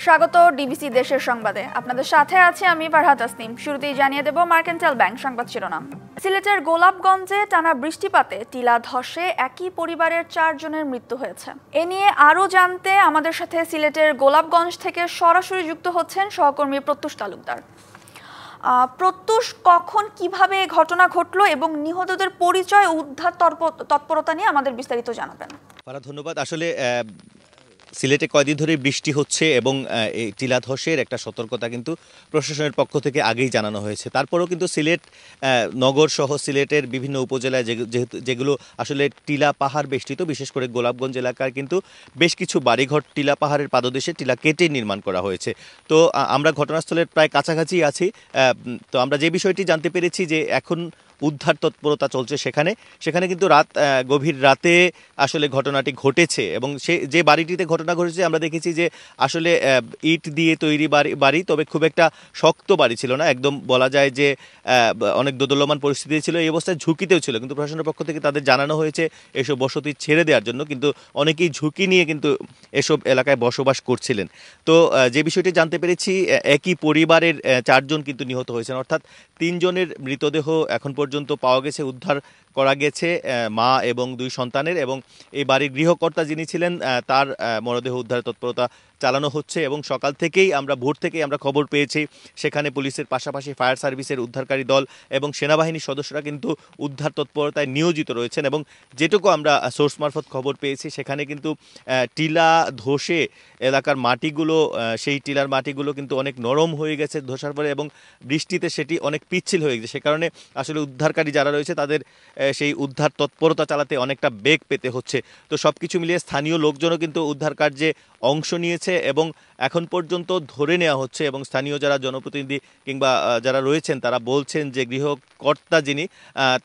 স্বাগত ডিবিসি দেশের সংবাদে। আপনাদের সাথে আছি আমি ফারহাত তাসনিম। শুরুতেই জানিয়ে দেব মার্কেন্টাইল ব্যাংক সংবাদ শিরোনাম। সিলেটের গোলাপগঞ্জে টানা বৃষ্টিপাতে টিলা ধসে একই পরিবারের 4 জনের মৃত্যু হয়েছে। এ নিয়ে আরও জানতে আমাদের সাথে সিলেটের গোলাপগঞ্জ থেকে সরাসরি যুক্ত হচ্ছেন সহকর্মী প্রত্যুষ তালুকদার। প্রত্যুষ, কখন কিভাবে ঘটনা ঘটলো এবং নিহতদের পরিচয় উদ্ধার তৎপরতা নিয়ে আমাদের বিস্তারিত জানাবেন। ধন্যবাদ। আসলে সিলেটে কয়দিন ধরে বৃষ্টি হচ্ছে এবং এই টিলা ধসের একটা সতর্কতা কিন্তু প্রশাসনের পক্ষ থেকে আগেই জানানো হয়েছে। তারপরেও কিন্তু সিলেট নগর সহ সিলেটের বিভিন্ন উপজেলায় যেগুলো আসলে টিলা পাহাড় বেষ্টিত, বিশেষ করে গোলাপগঞ্জ এলাকার কিন্তু বেশ কিছু বাড়িঘর টিলা পাহাড়ের পাদদেশে টিলা কেটে নির্মাণ করা হয়েছে। তো আমরা ঘটনাস্থলের প্রায় কাছাকাছি আছি। তো আমরা যে বিষয়টি জানতে পেরেছি যে এখন উদ্ধার তৎপরতা চলছে সেখানে কিন্তু গভীর রাতে আসলে ঘটনাটি ঘটেছে এবং যে বাড়িটিতে ঘটনা ঘটেছে আমরা দেখেছি যে আসলে ইট দিয়ে তৈরি বাড়ি, তবে খুব একটা শক্ত বাড়ি ছিল না, একদম বলা যায় যে অনেক দোদুল্যমান পরিস্থিতি ছিল, এই অবস্থায় ঝুঁকিতেও ছিল। কিন্তু প্রশাসনের পক্ষ থেকে তাদের জানানো হয়েছে এসব বসতি ছেড়ে দেওয়ার জন্য, কিন্তু অনেকেই ঝুঁকি নিয়ে কিন্তু এসব এলাকায় বসবাস করছিলেন। তো যে বিষয়টি জানতে পেরেছি, একই পরিবারের 4 জন কিন্তু নিহত হয়েছেন, অর্থাৎ 3 জনের মৃতদেহ এখন পর্যন্ত পাওয়া গেছে, উদ্ধার করা গেছে মা এবং 2 সন্তানের, এবং এই বাড়ির গৃহকর্তা যিনি ছিলেন তার মরদেহ উদ্ধার তৎপরতা চালানো হচ্ছে। এবং সকাল থেকেই ভোর থেকেই আমরা খবর পেয়েছি সেখানে পুলিশের পাশাপাশি ফায়ার সার্ভিসের উদ্ধারকারী দল এবং সেনাবাহিনীর সদস্যরা কিন্তু উদ্ধার তৎপরতায় নিয়োজিত রয়েছেন। এবং যেটুকু আমরা সোর্স মারফত খবর পেয়েছি সেখানে কিন্তু টিলা ধসে এলাকার মাটিগুলো, সেই টিলার মাটিগুলো কিন্তু অনেক নরম হয়ে গেছে ধসার পরে, এবং বৃষ্টিতে সেটি অনেক পিচ্ছিল হয়ে গেছে। সে কারণে আসলে উদ্ধারকারী যারা রয়েছে তাদের সেই উদ্ধার তৎপরতা চালাতে অনেকটা বেগ পেতে হচ্ছে। তো সব কিছু মিলিয়ে স্থানীয় লোকজনও কিন্তু উদ্ধার কার্যে অংশ নিয়েছে এবং এখন পর্যন্ত ধরে নেওয়া হচ্ছে। এবং স্থানীয় যারা জনপ্রতিনিধি কিংবা যারা রয়েছেন তারা বলছেন যে গৃহকর্তা যিনি,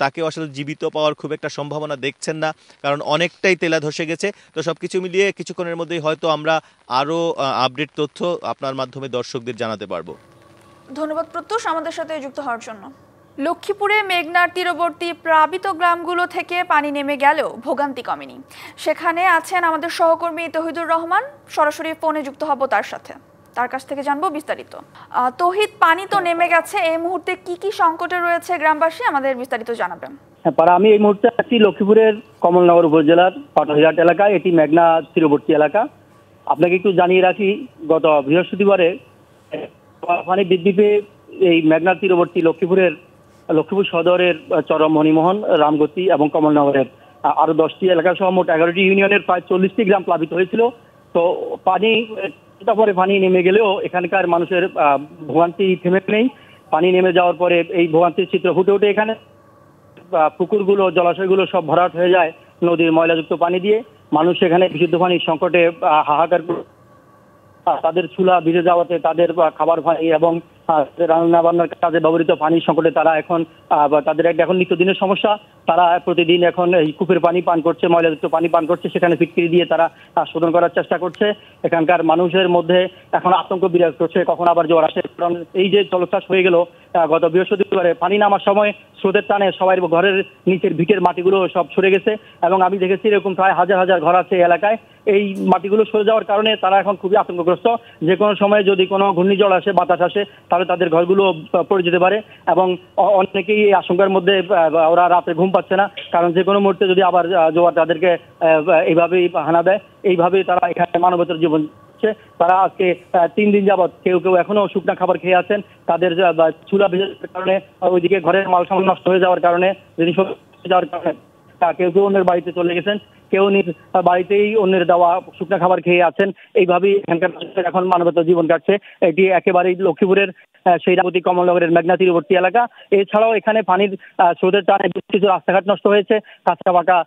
তাকে আসলে জীবিত পাওয়ার খুব একটা সম্ভাবনা দেখছেন না, কারণ অনেকটাই তেলা ধসে গেছে। তো সব কিছু মিলিয়ে কিছুক্ষণের মধ্যেই হয়তো আমরা আরও আপডেট তথ্য আপনার মাধ্যমে দর্শকদের জানাতে পারবো। ধন্যবাদ প্রত্যুষ আমাদের সাথে যুক্ত হওয়ার জন্য। লক্ষ্মীপুরে মেঘনার তীরবর্তী প্লাবিত গ্রামগুলো থেকে পানি নেমে গেলেও ভোগান্তি কমেনি। সেখানে আছেন আমাদের সহকর্মী তহিদুর রহমান, সরাসরি ফোনে যুক্ত হব তার সাথে, তার কাছ থেকে জানবো বিস্তারিত। তহিদ, পানি তো নেমে গেছে, এই মুহূর্তে কি কি সংকটে রয়েছে গ্রামবাসী, আমাদের বিস্তারিত জানাবেন। আমি এই মুহূর্তে আছি লক্ষ্মীপুরের কমলনগর উপজেলার পাটহিঘাট এলাকায়। এটি মেঘনা তীরবর্তী এলাকা। আপনাকে একটু জানিয়ে রাখি, গত বৃহস্পতিবারে পানি বৃদ্ধি পেয়ে এই মেঘনা তীরবর্তী লক্ষ্মীপুর সদরের চরম মণিমোহন, রামগতি এবং কমলনগরের আরো 10টি এলাকা সহ মোট 11টি ইউনিয়নের প্রায় 40টি গ্রাম প্লাবিত হয়েছিল। তো পানি নেমে গেলেও এখানকার মানুষের ভোগান্তি থেমে নেই। পানি নেমে যাওয়ার পরে এই ভোগান্তির চিত্র ফুটে ওঠে এখানে। পুকুরগুলো, জলাশয়গুলো সব ভরাট হয়ে যায় নদীর ময়লাযুক্ত পানি দিয়ে। মানুষ এখানে বিশুদ্ধ পানির সংকটে হাহাকার, তাদের চুলা ভিজে যাওয়াতে তাদের খাবার পানি এবং রান্না বান্নার কাজে ব্যবহৃত পানির সংকটে তারা তাদের এখন নিত্যদিনের সমস্যা। তারা প্রতিদিন এখন এই কূপের পানি পান করছে, ময়লাযুক্ত পানি পান করছে, সেখানে ফিটকিরি দিয়ে তারা শোধন করার চেষ্টা করছে। এখানকার মানুষের মধ্যে এখন আতঙ্ক বিরাজ করছে কখন আবার জ্বর আসে। কারণ এই যে জলোচ্ছ্বাস হয়ে গেল গত বৃহস্পতিবারে, পানি নামার সময় স্রোতের টানে সবাই ঘরের নিচের ভিটের মাটিগুলো সব সরে গেছে। এবং আমি দেখেছি এরকম প্রায় হাজার হাজার ঘর আছে এলাকায়। এই মাটিগুলো সরে যাওয়ার কারণে তারা এখন খুবই আতঙ্কগ্রস্ত। যে কোনো সময় যদি কোনো ঘূর্ণিঝড় আসে, বাতাস আসে, তাহলে তাদের ঘরগুলো পড়ে যেতে পারে। এবং অনেকেই এই আশঙ্কার মধ্যে ওরা রাতে ঘুম পাচ্ছে না, কারণ যে কোনো মুহূর্তে যদি আবার জোয়ার তাদেরকে এইভাবেই হানা দেয়। এইভাবেই তারা এখানে মানবতার জীবন। তারা আজকে 3 দিন যাবৎ কেউ কেউ এখনো শুকনা খাবার খেয়ে আছেন। তাদের চুলা ভেজে কারণে, ওইদিকে ঘরের মাল সামান নষ্ট হয়ে যাওয়ার কারণে, জিনিস যাওয়ার কারণে কেউ কেউ অন্যের বাড়িতে চলে গেছেন, কেউ নিজ বাড়িতেই অন্যের দেওয়া শুকনা খাবার খেয়ে আছেন। এইভাবেই এখানকার এখন মানবতার জীবন কাটছে। এটি একেবারেই লক্ষ্মীপুরের সেই রামগতি কমলনগরের মেঘনা তীরবর্তী এলাকা। এছাড়াও এখানে পানির স্রোতের টানে বেশ কিছু রাস্তাঘাট নষ্ট হয়েছে, কাঁচা পাকা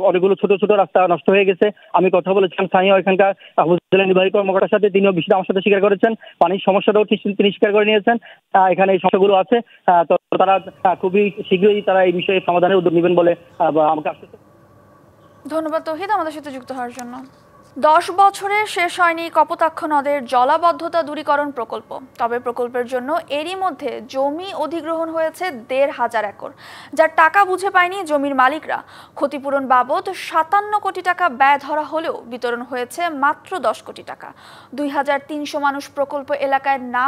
অনেকগুলো ছোট ছোট রাস্তা নষ্ট হয়ে গেছে। আমি কথা বলেছিলাম স্থানীয় এখানকার উপজেলা নির্বাহী কর্মকর্তার সাথে, তিনিও বিষয়টা আমার সাথে স্বীকার করেছেন। পানির সমস্যাটাও তিনি স্বীকার করে নিয়েছেন। এখানে এই সমস্যাগুলো আছে, তো তারা খুবই শীঘ্রই তারা এই বিষয়ে সমাধানের উদ্যোগ নেবেন বলে আমাকে আশ্বস্ত। ধন্যবাদ তৌহিদ আমাদের সাথে যুক্ত হওয়ার জন্য। 10 বছরে শেষ হয়নি কপোতাক্ষ নদের জলাবদ্ধতা দূরীকরণ প্রকল্প। তবে প্রকল্পের জন্য এরই মধ্যে জমি অধিগ্রহণ হয়েছে 1,500 একর, যার টাকা বুঝে পায়নি জমির মালিকরা। ক্ষতিপূরণ বাবদ 57 কোটি টাকা ব্যয় ধরা হলেও বিতরণ হয়েছে মাত্র 10 কোটি টাকা। 2300 মানুষ প্রকল্প এলাকায় না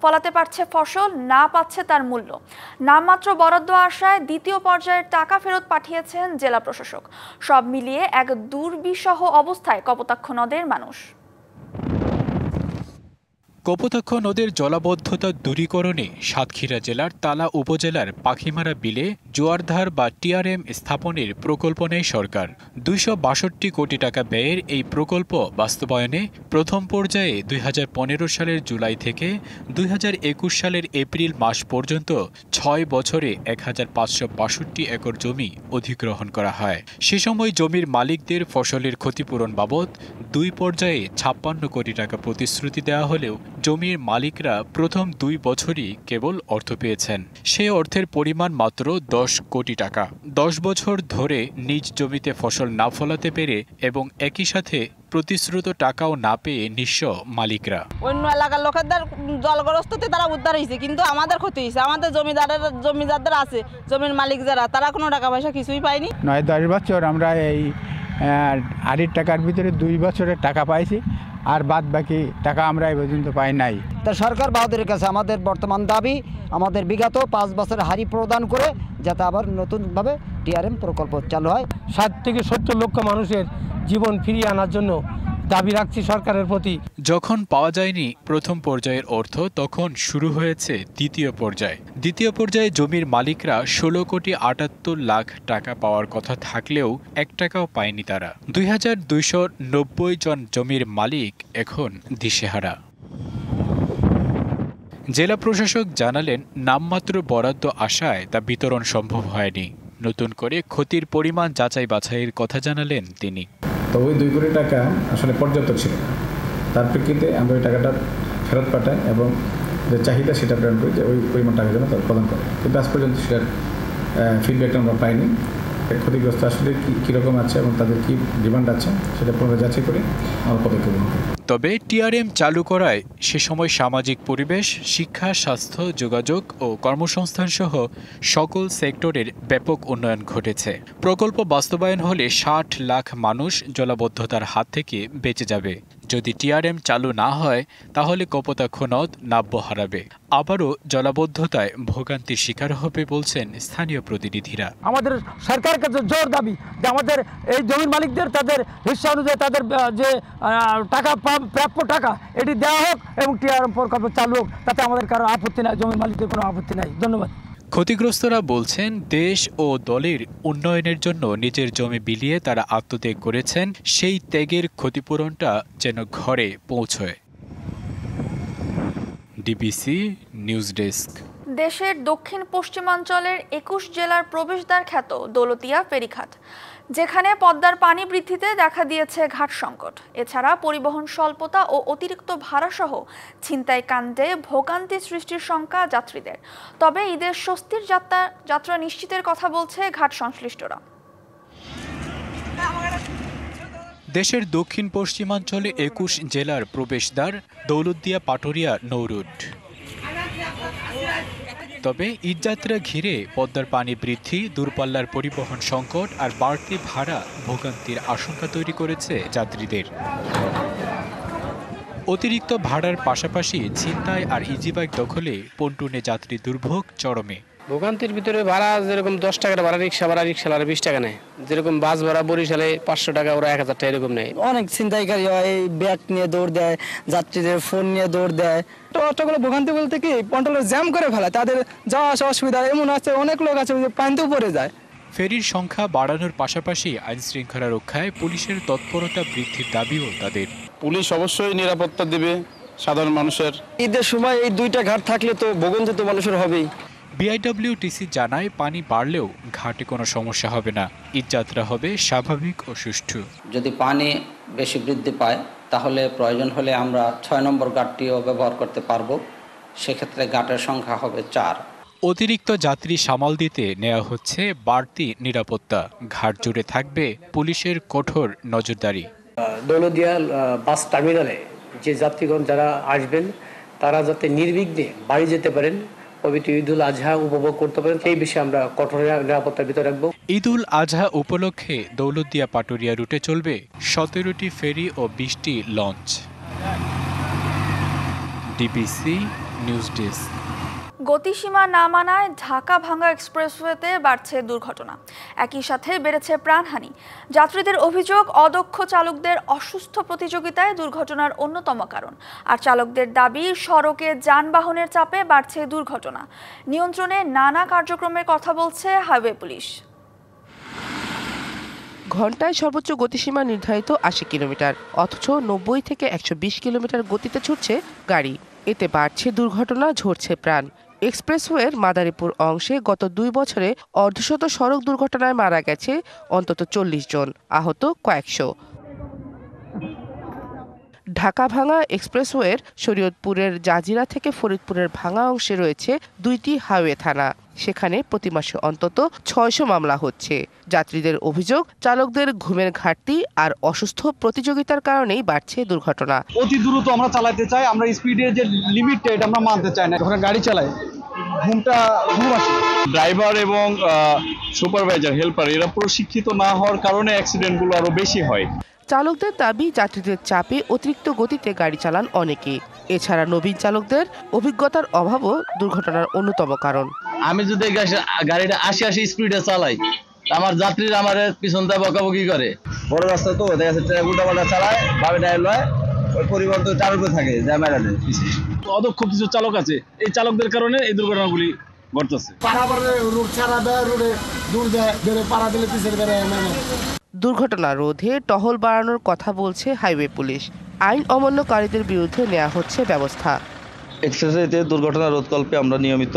ফলাতে পারছে ফসল, না পাচ্ছে তার মূল্য। নামমাত্র বরাদ্দ আসায় দ্বিতীয় পর্যায়ের টাকা ফেরত পাঠিয়েছেন জেলা প্রশাসক। সব মিলিয়ে এক দুর্বিষহ অবস্থায় কপোতাক্ষ নদের মানুষ। কপোতাক্ষ নদের জলাবদ্ধতা দূরীকরণে সাতক্ষীরা জেলার তালা উপজেলার পাখিমারা বিলে জোয়ারধার বা টিআরএম স্থাপনের প্রকল্প নেয় সরকার। 262 কোটি টাকা ব্যয়ের এই প্রকল্প বাস্তবায়নে প্রথম পর্যায়ে 2015 সালের জুলাই থেকে 2021 সালের এপ্রিল মাস পর্যন্ত 6 বছরে 1562 একর জমি অধিগ্রহণ করা হয়। সে সময় জমির মালিকদের ফসলের ক্ষতিপূরণ বাবদ 2 পর্যায়ে 56 কোটি টাকা প্রতিশ্রুতি দেওয়া হলেও জমির মালিকরা প্রথম 2 বছরই কেবল অর্থ পেয়েছেন। সে অর্থের পরিমাণ মাত্র 10 কোটি টাকা। 10 বছর ধরে নিজ জমিতে ফসল না ফলাতে পেরে এবং একই সাথে প্রতিশ্রুত টাকাও না পেয়ে নিঃস্ব মালিকরা। অন্য এলাকার লোকেদের জলগ্রস্ততে তারা উদ্ধার হয়েছে, কিন্তু আমাদের ক্ষতি হয়েছে। আমাদের জমিদারদের আছে, জমির মালিক যারা, তারা কোনো টাকা পয়সা কিছুই পায়নি। 9-10 বছর আমরা এই আড়ির টাকার ভিতরে 2 বছরের টাকা পাইছি, আর বাদ বাকি টাকা আমরা এই পর্যন্ত পাই নাই। তা সরকার বাহাদুরের কাছে আমাদের বর্তমান দাবি, আমাদের বিগত 5 বছরের হারি প্রদান করে যাতে আবার নতুনভাবে টিআরএম প্রকল্প চালু হয়। 60 থেকে 70 লক্ষ মানুষের জীবন ফিরিয়ে আনার জন্য দাবি রাখছি সরকারের প্রতি। যখন পাওয়া যায়নি প্রথম পর্যায়ের অর্থ, তখন শুরু হয়েছে দ্বিতীয় পর্যায়। দ্বিতীয় পর্যায়ে জমির মালিকরা 16 কোটি 78 লাখ টাকা পাওয়ার কথা থাকলেও 1 টাকাও পায়নি তারা। 2290 জন জমির মালিক এখন দিশেহারা। জেলা প্রশাসক জানালেন, নামমাত্র বরাদ্দ আসায় তা বিতরণ সম্ভব হয়নি। নতুন করে ক্ষতির পরিমাণ যাচাই বাছাইয়ের কথা জানালেন তিনি। তো ওই 2 কোটি টাকা আসলে পর্যাপ্ত ছিল না। তার প্রেক্ষিতে আমরা ওই টাকাটা ফেরত পাঠাই এবং যে চাহিদা সেটা প্রেরণ করি যে ওই পরিমাণ টাকা যেন তারা প্রদান করে। কিন্তু আজ পর্যন্ত সেটার ফিডব্যাকটা আমরা পাইনি। ক্ষতিগ্রস্ত আসলে কীরকম আছে এবং তাদের কী ডিমান্ড আছে সেটা পুনরায় যাচাই করে আমরা পদক্ষেপ গ্রহণ করি। তবে টিআরএম চালু করায় সে সময় সামাজিক পরিবেশ, শিক্ষা, স্বাস্থ্য, যোগাযোগ ও কর্মসংস্থান সহ সকল সেক্টরের ব্যাপক উন্নয়ন ঘটেছে। প্রকল্প বাস্তবায়ন হলে 60 লাখ মানুষ জলাবদ্ধতার হাত থেকে বেঁচে যাবে। যদি টিআরএম চালু না হয় তাহলে কপোতাক্ষ নদ নাব্য হারাবে, আবারও জলাবদ্ধতায় ভোগান্তির শিকার হবে বলছেন স্থানীয় প্রতিনিধিরা। আমাদের সরকারের কাছে জোর দাবি যে আমাদের এই জমির মালিকদের তাদের হিস্সা অনুযায়ী তাদের যে টাকা প্রাপ্য টাকা এটি দেওয়া হোক এবং টিআরএম প্রকল্প চালু হোক, তাতে আমাদের কারো আপত্তি নাই, জমির মালিকদের কোনো আপত্তি নাই। ধন্যবাদ। ক্ষতিগ্রস্তরা বলছেন, দেশ ও দলের উন্নয়নের জন্য নিজের জমি বিলিয়ে তারা আত্মত্যাগ করেছেন, সেই ত্যাগের ক্ষতিপূরণটা যেন ঘরে পৌঁছয়। DBC news desk. দেশের দক্ষিণ পশ্চিমাঞ্চলের 21 জেলার প্রবেশদ্বার খ্যাত দৌলতিয়া ফেরিঘাট, যেখানে পদ্মার পানি বৃদ্ধিতে দেখা দিয়েছে ঘাট সংকট। এছাড়া পরিবহন স্বল্পতা ও অতিরিক্ত ভাড়াসহ ছিনতাই কাণ্ডে ভোগান্তি সৃষ্টির শঙ্কা যাত্রীদের। তবে ঈদের স্বস্তির যাত্রা নিশ্চিতের কথা বলছে ঘাট সংশ্লিষ্টরা। দেশের দক্ষিণ পশ্চিমাঞ্চলে 21 জেলার প্রবেশদ্বার দৌলতদিয়া পাটুরিয়া নৌরুট। তবে ঈদযাত্রা ঘিরে পদ্মার পানি বৃদ্ধি, দূরপাল্লার পরিবহন সংকট আর বাড়তি ভাড়া ভোগান্তির আশঙ্কা তৈরি করেছে যাত্রীদের। অতিরিক্ত ভাড়ার পাশাপাশি ছিনতাই আর ইজিবাইক দখলে পন্টুনে যাত্রী দুর্ভোগ চরমে। ভোগান্তির ভিতরে ভাড়া যেরকম 10 টাকার ভাড়া রিক্সাওয়ালা 20 টাকা নেয়, যেরকম বাস ভাড়া বরিশালে 500 টাকা, ওরা 1000 টাকা এরকম নেয়। অনেক ছিনতাইকারী হয়, এই ব্যাগ নিয়ে দৌড় দেয়, যাত্রীদের ফোন নিয়ে দৌড় দেয়। অটোগুলো ভোগান্তি বলতে কি পন্টলে জ্যাম করে ফেলে, তাদের যাওয়া আসা অসুবিধা। এমন আছে অনেক লোক আছে পানিতেও পড়ে যায়। ফেরির সংখ্যা বাড়ানোর পাশাপাশি আইন শৃঙ্খলা রক্ষায় পুলিশের তৎপরতা বৃদ্ধির দাবিও তাদের। পুলিশ অবশ্যই নিরাপত্তা দেবে সাধারণ মানুষের। ঈদের সময় এই 2টা ঘাট থাকলে তো ভোগান্তি তো মানুষের হবেই। বিআইডব্লিউটিসি জানায়, পানি বাড়লেও ঘাটে কোনো সমস্যা হবে না, ঈদযাত্রা হবে স্বাভাবিক ও সুষ্ঠু। যদি পানি বেশি বৃদ্ধি পায় তাহলে প্রয়োজন হলে আমরা 6 নম্বর ঘাটটিও ব্যবহার করতে পারবো। সেক্ষেত্রে ঘাটের সংখ্যা হবে 4। অতিরিক্ত যাত্রী সামাল দিতে নেওয়া হচ্ছে বাড়তি নিরাপত্তা। ঘাট জুড়ে থাকবে পুলিশের কঠোর নজরদারি। দৌলতদিয়া বাস টার্মিনালে যে যাত্রীগণ যারা আসবেন তারা যাতে নির্বিঘ্নে বাড়ি যেতে পারেন, পবিত্র ঈদুল আজহা উপভোগ করতে পারেন, সেই বিষয়ে আমরা কঠোর নিরাপত্তার ভিতরে রাখবো। ঈদুল আজহা উপলক্ষে দৌলতদিয়া পাটুরিয়া রুটে চলবে 17টি ফেরি ও 20টি লঞ্চ। DBC news desk. গতিসীমা না মানায় ঢাকা ভাঙ্গা এক্সপ্রেসওয়েতে বাড়ছে দুর্ঘটনা, একই সাথে বেড়েছে প্রাণহানি। যাত্রীদের অভিযোগ, অদক্ষ চালকদের অসুস্থ প্রতিযোগিতায় দুর্ঘটনার অন্যতম কারণ। আর চালকদের দাবি, সড়কে যানবাহনের চাপে বাড়ছে দুর্ঘটনা। নিয়ন্ত্রণে নানা কার্যক্রমের কথা বলছে হাইওয়ে পুলিশ। ঘন্টায় সর্বোচ্চ গতিসীমা নির্ধারিত 80 কিলোমিটার, অথচ 90 থেকে 120 কিলোমিটার গতিতে ছুটছে গাড়ি। এতে বাড়ছে দুর্ঘটনা, ঝরছে প্রাণ। এক্সপ্রেসওয়ের মাদারীপুর অংশে গত 2 বছরে অর্ধশত সড়ক দুর্ঘটনায় মারা গেছে অন্তত 40 জন, আহত কয়েকশো। ঢাকা ভাঙ্গা এক্সপ্রেসওয়ের শরীয়তপুরের জাজিরা থেকে ফরিদপুরের ভাঙ্গা অংশে রয়েছে 2টি হাইওয়ে থানা। সেখানে প্রতি মাসে অন্তত 600 মামলা হচ্ছে। যাত্রীদের অভিযোগ, চালকদের ঘুমের ঘাটতি আর অসুস্থ প্রতিযোগিতার কারণেই বাড়ছে দুর্ঘটনা। অতি দ্রুত আমরা চালাতে চাই, আমরা স্পিডের যে লিমিটটা এটা আমরা মানতে চাই না। যখন গাড়ি চালাই ঘুম আসে। ড্রাইভার এবং সুপারভাইজার, হেল্পার এরা প্রশিক্ষিত না হওয়ার কারণে অ্যাক্সিডেন্টগুলো আরো বেশি হয়। চালকদের দাবি, যাত্রীদের চাপে অতিরিক্ত গতিতে গাড়ি চালান অনেকে। এছাড়া নবীন চালকদের অভিজ্ঞতার অভাবও দুর্ঘটনার অন্যতম কারণ। আমি যদি গাড়িটা 80 স্পিডে চালাই, আমার যাত্রীরা আমার পিছন দিয়ে বকাবকি করে। বড় রাস্তা তো দেখা যাচ্ছে উল্টাপাল্টা চালায়, ভাবে ডাইল হয়, ওই পরিবহন তো চার উপরে থাকে, অদক্ষ কিছু চালক আছে, এই চালকদের কারণে এই দুর্ঘটনাগুলি ঘটতেছে। দুর্ঘটনা রোধে টহল বাড়ানোর কথা বলছে হাইওয়ে পুলিশ। আইন অমান্যকারীদের বিরুদ্ধে নেওয়া হচ্ছে ব্যবস্থা। এক্সপ্রেসওয়েতে দুর্ঘটনা রোধকল্পে আমরা নিয়মিত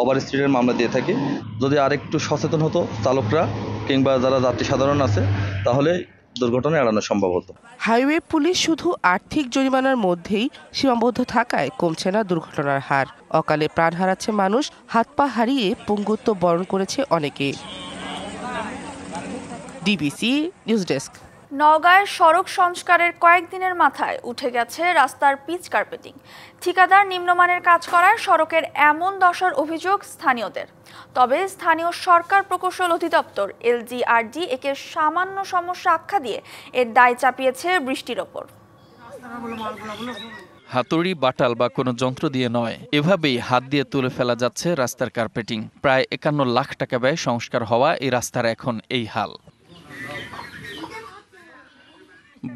ওভার স্পিডের মামলা দিয়ে থাকি। যদি আরেকটু সচেতন হতো চালকরা কিংবা যারা যাত্রী সাধারণ আছে, তাহলে দুর্ঘটনা এড়ানো সম্ভব হতো। হাইওয়ে পুলিশ শুধু আর্থিক জরিমানার মধ্যেই সীমাবদ্ধ থাকায় কমছে না দুর্ঘটনার হার। অকালে প্রাণ হারাচ্ছে মানুষ, হাত পা হারিয়ে পঙ্গুত্ব বরণ করেছে অনেকে। DBC news desk. নওগাঁয় সড়ক সংস্কারের কয়েকদিনের মাথায় উঠে গেছে রাস্তার পিচ কার্পেটিং। ঠিকাদার নিম্নমানের কাজ করায় সড়কের এমন দশার অভিযোগ স্থানীয়দের। তবে স্থানীয় সরকার প্রকৌশল অধিদপ্তর LGRD একে সামান্য সমস্যা আখ্যা দিয়ে এর দায় চাপিয়েছে বৃষ্টির ওপর। হাতুড়ি, বাটাল বা কোনো যন্ত্র দিয়ে নয়, এভাবেই হাত দিয়ে তুলে ফেলা যাচ্ছে রাস্তার কার্পেটিং। প্রায় 51 লাখ টাকা ব্যয় সংস্কার হওয়া এই রাস্তার এখন এই হাল।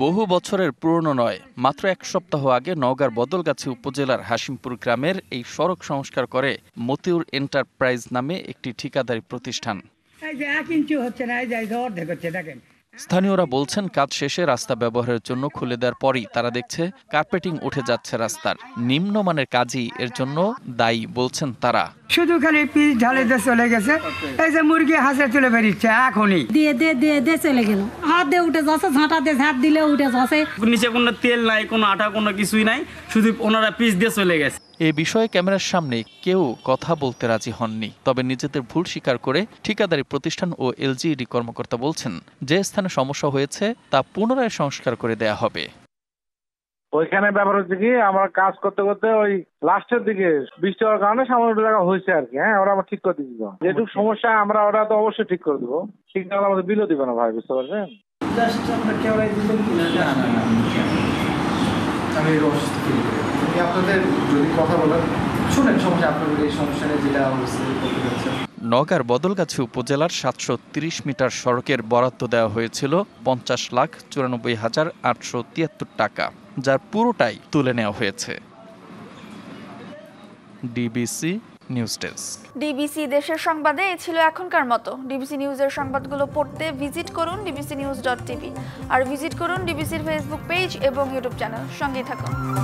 বহু বছরের পুরনো নয়, মাত্র 1 সপ্তাহ আগে নওগাঁর বদলগাছি উপজেলার হাসিমপুর গ্রামের এই সড়ক সংস্কার করে মতিউর এন্টারপ্রাইজ নামে একটি ঠিকাদারি প্রতিষ্ঠান। স্থানীয়রা বলছেন, কাজ শেষে রাস্তা ব্যবহারের জন্য খুলে দেওয়ার পরই তারা দেখছে কার্পেটিং উঠে যাচ্ছে রাস্তার। নিম্নমানের কাজই এর জন্য দায়ী বলছেন তারা। শুধু খালি পিচ ঢালে দিয়ে চলে গেছে, এই যে মুরগি হাঁসে তুলে বেরিয়েছে এখনই দিয়ে চলে গেল। হাত দিয়ে উঠে যাচ্ছে, ঝাঁটা দিয়ে ঝাঁট দিলে উঠে যাচ্ছে। নিচে কোনো তেল নাই, কোনো আটা, কোনো কিছুই নাই, শুধু ওনারা পিচ দিয়ে চলে গেছে। এ বিষয়ে ক্যামেরার সামনে কেউ কথা বলতে রাজি হননি। তবে নিজেদের ভুল স্বীকার করে ঠিকাদারি প্রতিষ্ঠান ও LGRD কর্মকর্তা বলছেন, যে স্থানে সমস্যা হয়েছে তা পুনরায় সংস্কার করে দেয়া হবে। ওইখানে ব্যাপার হচ্ছে কি, আমরা কাজ করতে করতে ওই লাস্টের দিকে বৃষ্টি হওয়ার কারণে সামান্য টাকা হয়েছে আর কি। হ্যাঁ, ওরা আমরা ঠিক করে দিচ্ছি। যেটুকু সমস্যা আমরা ওরা তো অবশ্যই ঠিক করে দেবো। ঠিক না হলে আমাদের বিলও দিবে না ভাই, বুঝতে পারছেন? আপনাদের যদি কথা বলেন, শুনেন সমস্যা, আপনাদের এই সমস্যা যেটা নওগাঁর বদলগাছি উপজেলার 730 মিটার সড়কের বরাদ্দ দেওয়া হয়েছিল 50,94,873 টাকা, যার পুরোটাই তুলে নেওয়া হয়েছে। DBC news desk. ডিবিসি দেশের সংবাদে এ ছিল এখনকার মতো। ডিবিসি নিউজের সংবাদগুলো পড়তে ভিজিট করুন dbcnews.tv আর ভিজিট করুন ডিবিসির ফেসবুক পেজ এবং ইউটিউব চ্যানেল। সঙ্গেই থাকুন।